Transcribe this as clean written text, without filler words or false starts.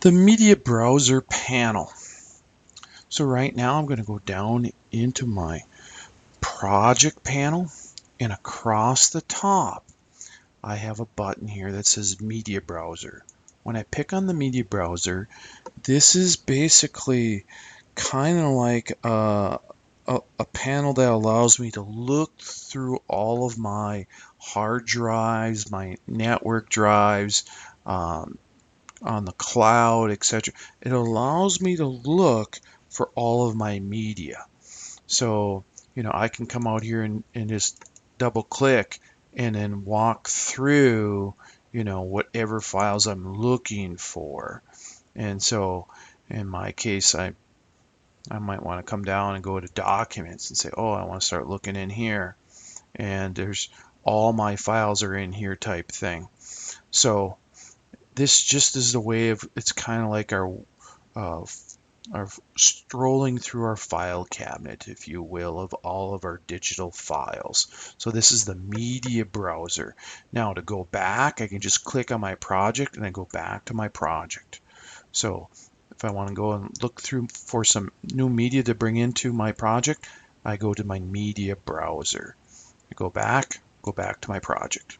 the media browser panel. So right now I'm going to go down into my project panel, and across the top I have a button here that says media browser. When I pick on the media browser, this is basically kind of like a panel that allows me to look through all of my hard drives, my network drives, on the cloud, etc. It allows me to look for all of my media. So, I can come out here and just double click and then walk through, whatever files I'm looking for. And so in my case, I might want to come down and go to documents and say, oh, I want to start looking in here. And there's all my files are in here type thing. So this just is the way of, it's kind of like uh, our strolling through our file cabinet, if you will, of all of our digital files. So this is the media browser. Now to go back, I can just click on my project and then go back to my project. So if I want to go and look through for some new media to bring into my project, I go to my media browser. I go back to my project.